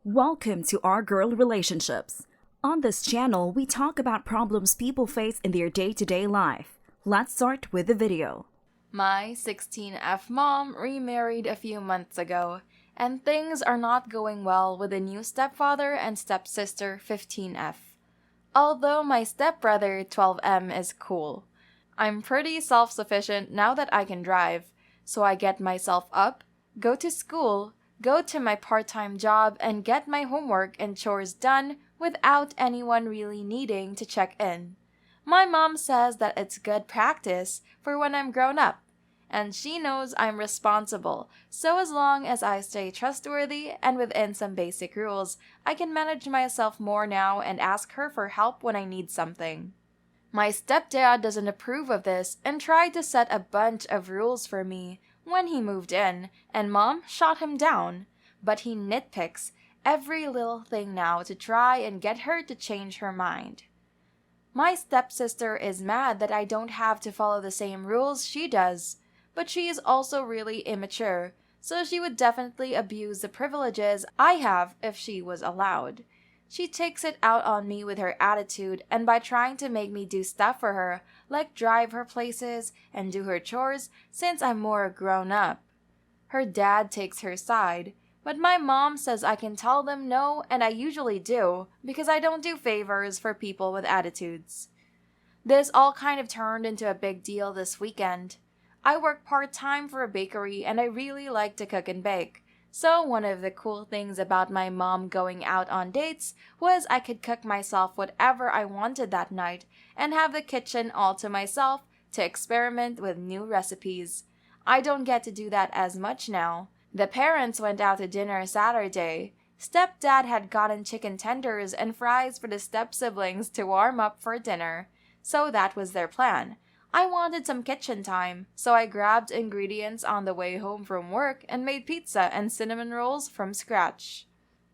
Welcome to Our Girl Relationships. On this channel, we talk about problems people face in their day-to-day life. Let's start with the video. My 16F mom remarried a few months ago, and things are not going well with the new stepfather and stepsister 15F. Although my stepbrother 12M is cool. I'm pretty self-sufficient now that I can drive, so I get myself up, go to school, go to my part-time job, and get my homework and chores done without anyone really needing to check in. My mom says that it's good practice for when I'm grown up, and she knows I'm responsible, so as long as I stay trustworthy and within some basic rules, I can manage myself more now and ask her for help when I need something. My stepdad doesn't approve of this and tried to set a bunch of rules for me when he moved in, and Mom shot him down. But he nitpicks every little thing now to try and get her to change her mind. My stepsister is mad that I don't have to follow the same rules she does, but she is also really immature, so she would definitely abuse the privileges I have if she was allowed. She takes it out on me with her attitude and by trying to make me do stuff for her, like drive her places and do her chores since I'm more grown up. Her dad takes her side, but my mom says I can tell them no, and I usually do, because I don't do favors for people with attitudes. This all kind of turned into a big deal this weekend. I work part-time for a bakery and I really like to cook and bake. So one of the cool things about my mom going out on dates was I could cook myself whatever I wanted that night and have the kitchen all to myself to experiment with new recipes. I don't get to do that as much now. The parents went out to dinner Saturday. Stepdad had gotten chicken tenders and fries for the step-siblings to warm up for dinner. So that was their plan. I wanted some kitchen time, so I grabbed ingredients on the way home from work and made pizza and cinnamon rolls from scratch.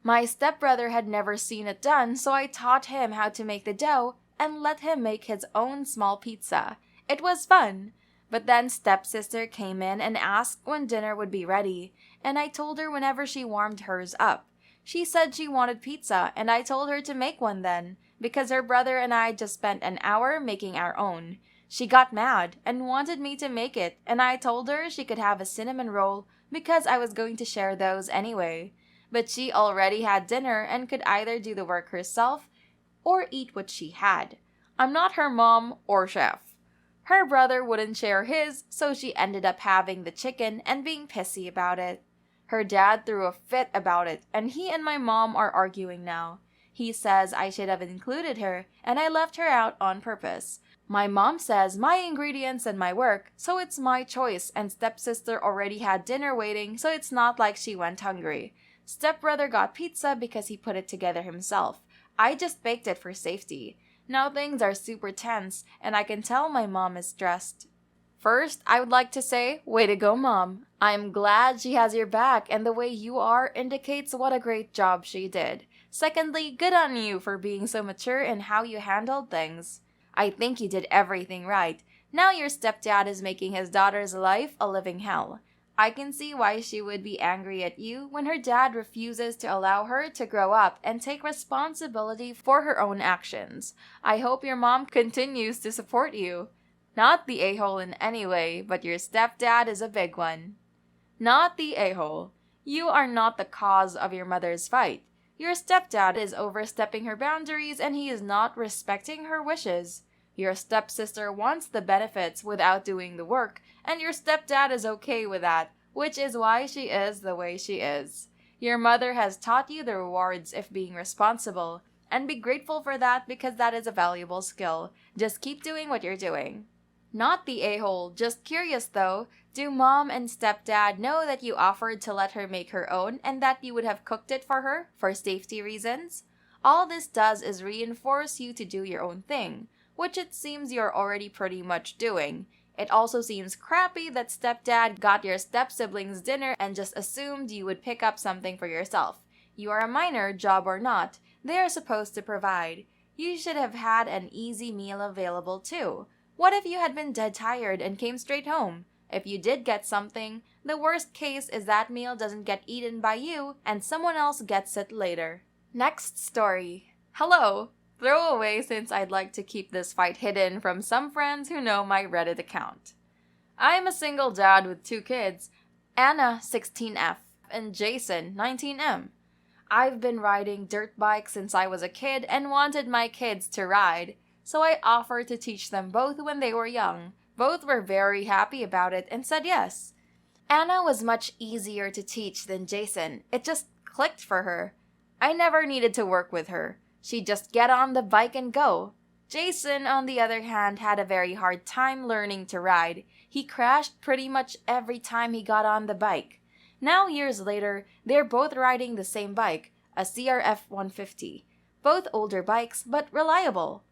My stepbrother had never seen it done, so I taught him how to make the dough and let him make his own small pizza. It was fun. But then stepsister came in and asked when dinner would be ready, and I told her whenever she warmed hers up. She said she wanted pizza, and I told her to make one then, because her brother and I just spent an hour making our own. She got mad and wanted me to make it, and I told her she could have a cinnamon roll because I was going to share those anyway. But she already had dinner and could either do the work herself or eat what she had. I'm not her mom or chef. Her brother wouldn't share his, so she ended up having the chicken and being pissy about it. Her dad threw a fit about it, and he and my mom are arguing now. He says I should have included her, and I left her out on purpose. My mom says my ingredients and my work, so it's my choice, and stepsister already had dinner waiting, so it's not like she went hungry. Stepbrother got pizza because he put it together himself. I just baked it for safety. Now things are super tense, and I can tell my mom is stressed. First, I would like to say, way to go, Mom. I'm glad she has your back, and the way you are indicates what a great job she did. Secondly, good on you for being so mature in how you handled things. I think you did everything right. Now your stepdad is making his daughter's life a living hell. I can see why she would be angry at you when her dad refuses to allow her to grow up and take responsibility for her own actions. I hope your mom continues to support you. Not the a-hole in any way, but your stepdad is a big one. Not the a-hole. You are not the cause of your mother's fight. Your stepdad is overstepping her boundaries and he is not respecting her wishes. Your stepsister wants the benefits without doing the work, and your stepdad is okay with that, which is why she is the way she is. Your mother has taught you the rewards of being responsible, and be grateful for that because that is a valuable skill. Just keep doing what you're doing. Not the a-hole, just curious though, do mom and stepdad know that you offered to let her make her own and that you would have cooked it for her for safety reasons? All this does is reinforce you to do your own thing, which it seems you're already pretty much doing. It also seems crappy that stepdad got your step-siblings dinner and just assumed you would pick up something for yourself. You are a minor, job or not. They are supposed to provide. You should have had an easy meal available too. What if you had been dead tired and came straight home? If you did get something, The worst case is that meal doesn't get eaten by you and someone else gets it later. Next story. Hello! Throwaway since I'd like to keep this fight hidden from some friends who know my Reddit account. I am a single dad with 2 kids, Anna 16F and Jason 19M. I've been riding dirt bikes since I was a kid and wanted my kids to ride, so I offered to teach them both when they were young. Both were very happy about it and said yes. Anna was much easier to teach than Jason. It just clicked for her. I never needed to work with her. She'd just get on the bike and go. Jason, on the other hand, had a very hard time learning to ride. He crashed pretty much every time he got on the bike. Now, years later, they're both riding the same bike, a CRF 150. Both older bikes, but reliable.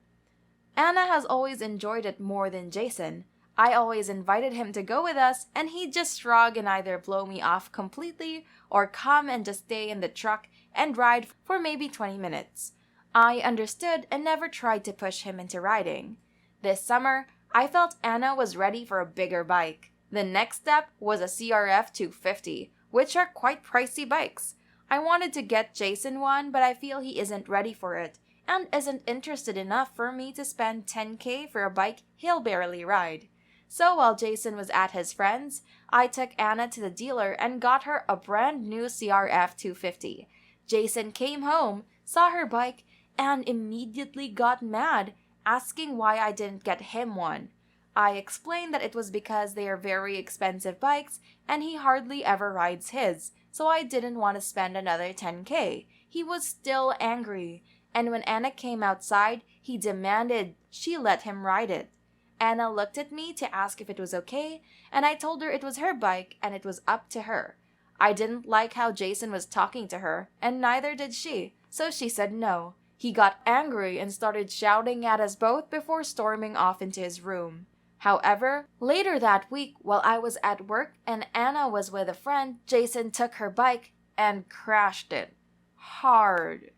Anna has always enjoyed it more than Jason. I always invited him to go with us, and he'd just shrug and either blow me off completely or come and just stay in the truck and ride for maybe 20 minutes. I understood and never tried to push him into riding. This summer, I felt Anna was ready for a bigger bike. The next step was a CRF 250, which are quite pricey bikes. I wanted to get Jason one, but I feel he isn't ready for it and isn't interested enough for me to spend $10,000 for a bike he'll barely ride. So while Jason was at his friend's, I took Anna to the dealer and got her a brand new CRF 250. Jason came home, saw her bike, and immediately got mad, asking why I didn't get him one. I explained that it was because they are very expensive bikes and he hardly ever rides his, so I didn't want to spend another $10,000. He was still angry, and when Anna came outside, he demanded she let him ride it. Anna looked at me to ask if it was okay, and I told her it was her bike and it was up to her. I didn't like how Jason was talking to her, and neither did she, so she said no. He got angry and started shouting at us both before storming off into his room. However, later that week, while I was at work and Anna was with a friend, Jason took her bike and crashed it. Hard.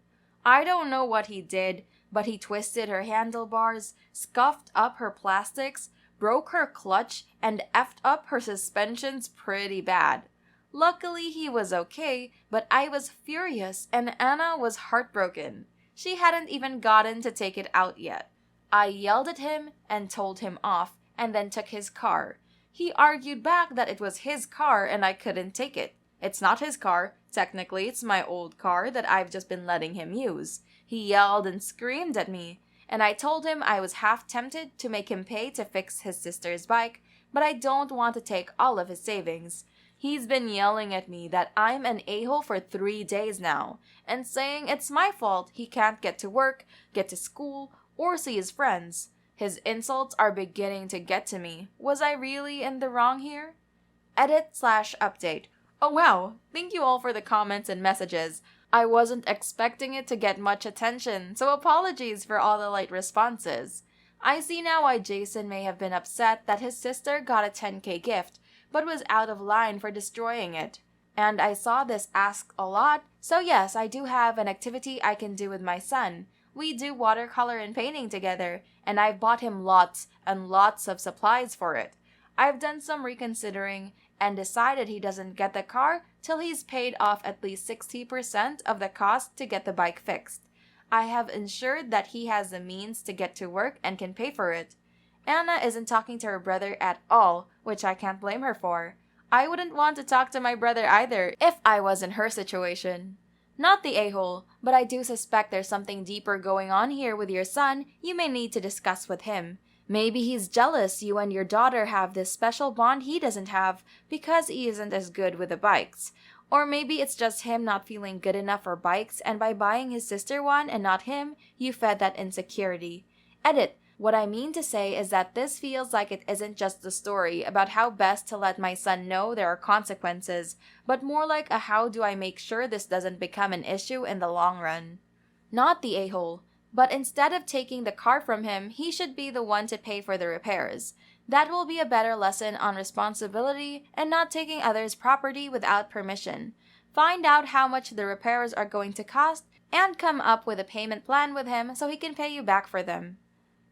I don't know what he did, but he twisted her handlebars, scuffed up her plastics, broke her clutch, and effed up her suspensions pretty bad. Luckily, he was okay, but I was furious and Anna was heartbroken. She hadn't even gotten to take it out yet. I yelled at him and told him off, and then took his car. He argued back that it was his car and I couldn't take it. It's not his car. Technically, it's my old car that I've just been letting him use. He yelled and screamed at me, and I told him I was half tempted to make him pay to fix his sister's bike, but I don't want to take all of his savings. He's been yelling at me that I'm an a-hole for 3 days now, and saying it's my fault he can't get to work, get to school, or see his friends. His insults are beginning to get to me. Was I really in the wrong here? Edit/update. Oh wow, thank you all for the comments and messages. I wasn't expecting it to get much attention, so apologies for all the light responses. I see now why Jason may have been upset that his sister got a $10,000 gift, but was out of line for destroying it. And I saw this asked a lot, so yes, I do have an activity I can do with my son. We do watercolor and painting together, and I've bought him lots and lots of supplies for it. I've done some reconsidering and decided he doesn't get the car till he's paid off at least 60% of the cost to get the bike fixed. I have ensured that he has the means to get to work and can pay for it. Anna isn't talking to her brother at all, which I can't blame her for. I wouldn't want to talk to my brother either if I was in her situation. Not the a-hole, but I do suspect there's something deeper going on here with your son you may need to discuss with him. Maybe he's jealous you and your daughter have this special bond he doesn't have because he isn't as good with the bikes. Or maybe it's just him not feeling good enough for bikes, and by buying his sister one and not him, you fed that insecurity. Edit. What I mean to say is that this feels like it isn't just a story about how best to let my son know there are consequences, but more like a how do I make sure this doesn't become an issue in the long run. Not the a-hole, but instead of taking the car from him, he should be the one to pay for the repairs. That will be a better lesson on responsibility and not taking others' property without permission. Find out how much the repairs are going to cost and come up with a payment plan with him so he can pay you back for them.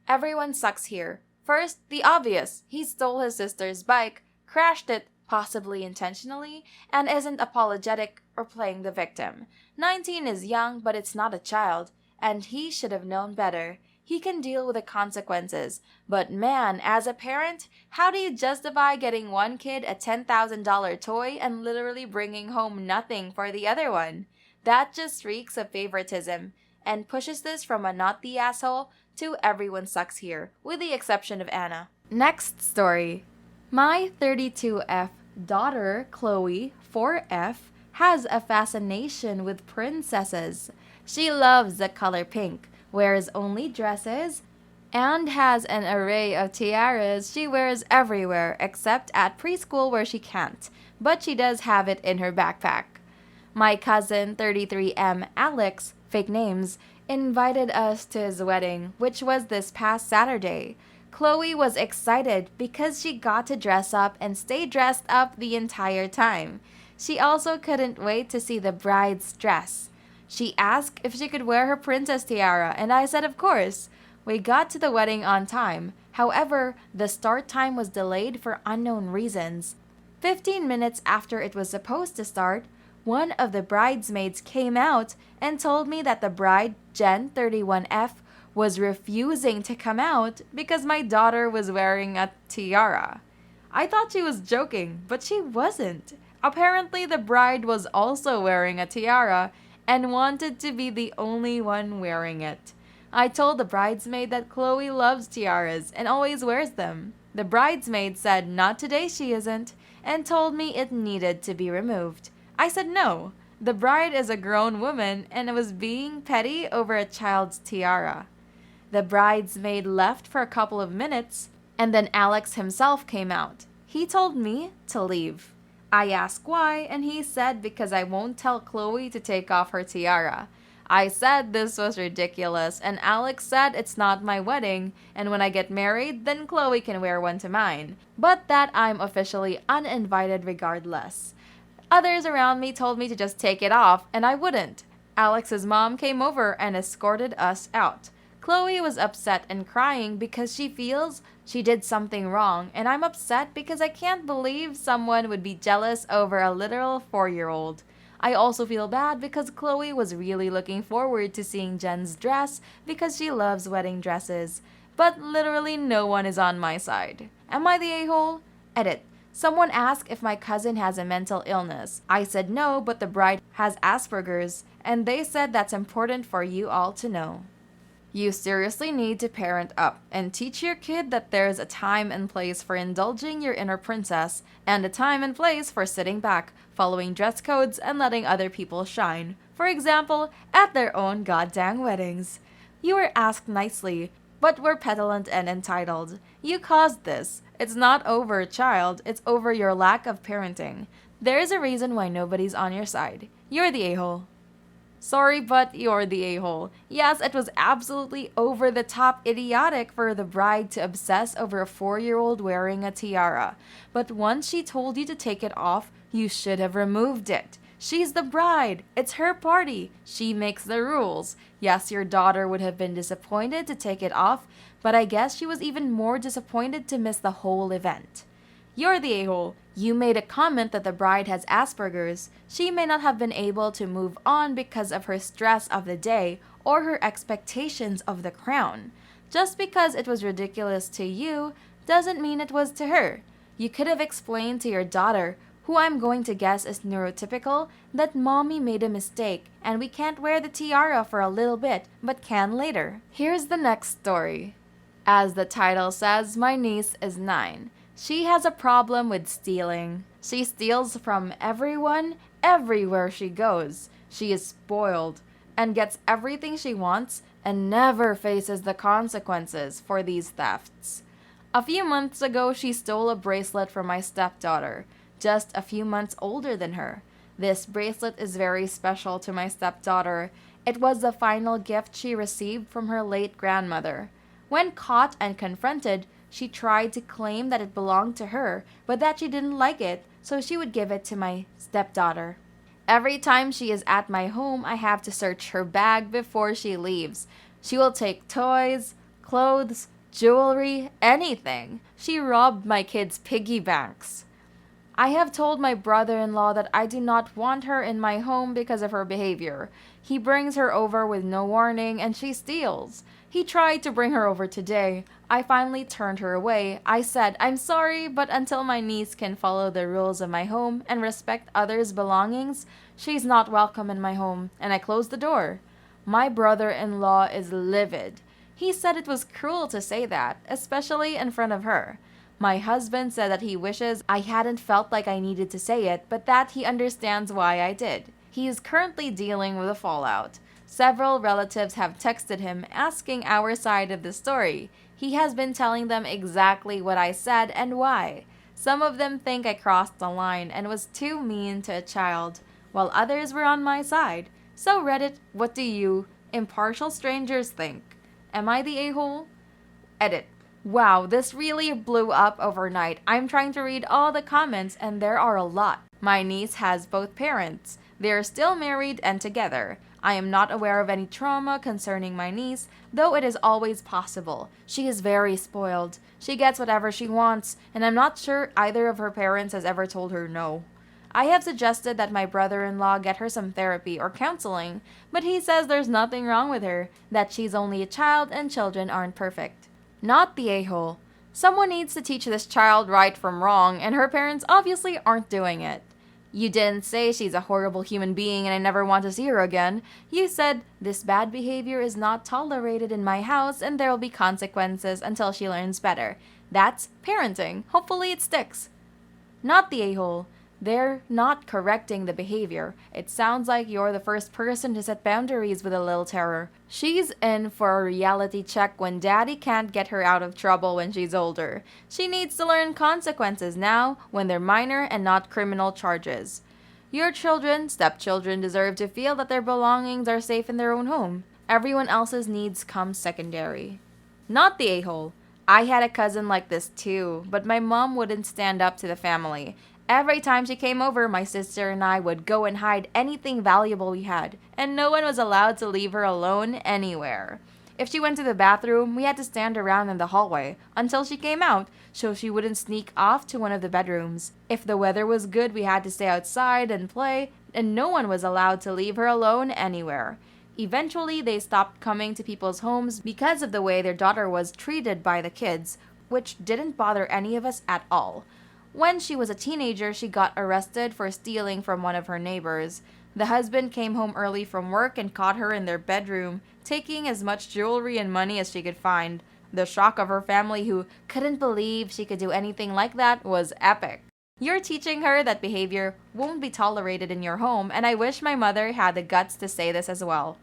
Everyone sucks here. First, the obvious. He stole his sister's bike, crashed it, possibly intentionally, and isn't apologetic or playing the victim. 19 is young, but it's not a child, and he should have known better. He can deal with the consequences. But man, as a parent, how do you justify getting one kid a $10,000 toy and literally bringing home nothing for the other one? That just reeks of favoritism and pushes this from a not the asshole to everyone sucks here, with the exception of Anna. Next story. My 32F daughter, Chloe, 4F, has a fascination with princesses. She loves the color pink, wears only dresses, and has an array of tiaras she wears everywhere except at preschool where she can't, but she does have it in her backpack. My cousin 33M Alex, fake names, invited us to his wedding, which was this past Saturday. Chloe was excited because she got to dress up and stay dressed up the entire time. She also couldn't wait to see the bride's dress. She asked if she could wear her princess tiara, and I said of course. We got to the wedding on time. However, the start time was delayed for unknown reasons. 15 minutes after it was supposed to start, one of the bridesmaids came out and told me that the bride, Jen 31F, was refusing to come out because my daughter was wearing a tiara. I thought she was joking, but she wasn't. Apparently, the bride was also wearing a tiara and wanted to be the only one wearing it. I told the bridesmaid that Chloe loves tiaras and always wears them. The bridesmaid said not today she isn't and told me it needed to be removed. I said no. The bride is a grown woman and was being petty over a child's tiara. The bridesmaid left for a couple of minutes, and then Alex himself came out. He told me to leave. I asked why, and he said because I won't tell Chloe to take off her tiara. I said this was ridiculous, and Alex said it's not my wedding, and when I get married, then Chloe can wear one to mine, but that I'm officially uninvited regardless. Others around me told me to just take it off, and I wouldn't. Alex's mom came over and escorted us out. Chloe was upset and crying because she feels she did something wrong, and I'm upset because I can't believe someone would be jealous over a literal 4-year-old. I also feel bad because Chloe was really looking forward to seeing Jen's dress because she loves wedding dresses, but literally no one is on my side. Am I the a-hole? Edit. Someone asked if my cousin has a mental illness. I said no, but the bride has Asperger's, and they said that's important for you all to know. You seriously need to parent up and teach your kid that there's a time and place for indulging your inner princess and a time and place for sitting back, following dress codes, and letting other people shine. For example, at their own goddamn weddings. You were asked nicely, but were petulant and entitled. You caused this. It's not over, child. It's over your lack of parenting. There's a reason why nobody's on your side. You're the a-hole. Sorry, but you're the a-hole. Yes, it was absolutely over-the-top idiotic for the bride to obsess over a 4-year-old wearing a tiara. But once she told you to take it off, you should have removed it. She's the bride. It's her party. She makes the rules. Yes, your daughter would have been disappointed to take it off, but I guess she was even more disappointed to miss the whole event. You're the a-hole. You made a comment that the bride has Asperger's. She may not have been able to move on because of her stress of the day or her expectations of the crown. Just because it was ridiculous to you doesn't mean it was to her. You could have explained to your daughter, who I'm going to guess is neurotypical, that mommy made a mistake and we can't wear the tiara for a little bit but can later. Here's the next story. As the title says, my niece is 9. She has a problem with stealing. She steals from everyone, everywhere she goes. She is spoiled and gets everything she wants and never faces the consequences for these thefts. A few months ago, she stole a bracelet from my stepdaughter, just a few months older than her. This bracelet is very special to my stepdaughter. It was the final gift she received from her late grandmother. When caught and confronted, she tried to claim that it belonged to her, but that she didn't like it, so she would give it to my stepdaughter. Every time she is at my home, I have to search her bag before she leaves. She will take toys, clothes, jewelry, anything. She robbed my kids' piggy banks. I have told my brother-in-law that I do not want her in my home because of her behavior. He brings her over with no warning and she steals. He tried to bring her over today. I finally turned her away. I said, I'm sorry, but until my niece can follow the rules of my home and respect others' belongings, she's not welcome in my home, and I closed the door. My brother-in-law is livid. He said it was cruel to say that, especially in front of her. My husband said that he wishes I hadn't felt like I needed to say it, but that he understands why I did. He is currently dealing with the fallout. Several relatives have texted him asking our side of the story. He has been telling them exactly what I said and why. Some of them think I crossed the line and was too mean to a child, while others were on my side. So Reddit, what do you, impartial strangers, think? Am I the a-hole? Edit. Wow, this really blew up overnight. I'm trying to read all the comments and there are a lot. My niece has both parents. They are still married and together. I am not aware of any trauma concerning my niece, though it is always possible. She is very spoiled. She gets whatever she wants, and I'm not sure either of her parents has ever told her no. I have suggested that my brother-in-law get her some therapy or counseling, but he says there's nothing wrong with her, that she's only a child and children aren't perfect. Not the a-hole. Someone needs to teach this child right from wrong, and her parents obviously aren't doing it. You didn't say she's a horrible human being and I never want to see her again. You said, this bad behavior is not tolerated in my house and there will be consequences until she learns better. That's parenting. Hopefully it sticks. Not the a-hole. They're not correcting the behavior. It sounds like you're the first person to set boundaries with a little terror. She's in for a reality check when daddy can't get her out of trouble when she's older. She needs to learn consequences now when they're minor and not criminal charges. Your children, stepchildren, deserve to feel that their belongings are safe in their own home. Everyone else's needs come secondary. Not the a-hole. I had a cousin like this too, but my mom wouldn't stand up to the family. Every time she came over, my sister and I would go and hide anything valuable we had, and no one was allowed to leave her alone anywhere. If she went to the bathroom, we had to stand around in the hallway until she came out, so she wouldn't sneak off to one of the bedrooms. If the weather was good, we had to stay outside and play, and no one was allowed to leave her alone anywhere. Eventually, they stopped coming to people's homes because of the way their daughter was treated by the kids, which didn't bother any of us at all. When she was a teenager, she got arrested for stealing from one of her neighbors. The husband came home early from work and caught her in their bedroom, taking as much jewelry and money as she could find. The shock of her family, who couldn't believe she could do anything like that, was epic. You're teaching her that behavior won't be tolerated in your home, and I wish my mother had the guts to say this as well.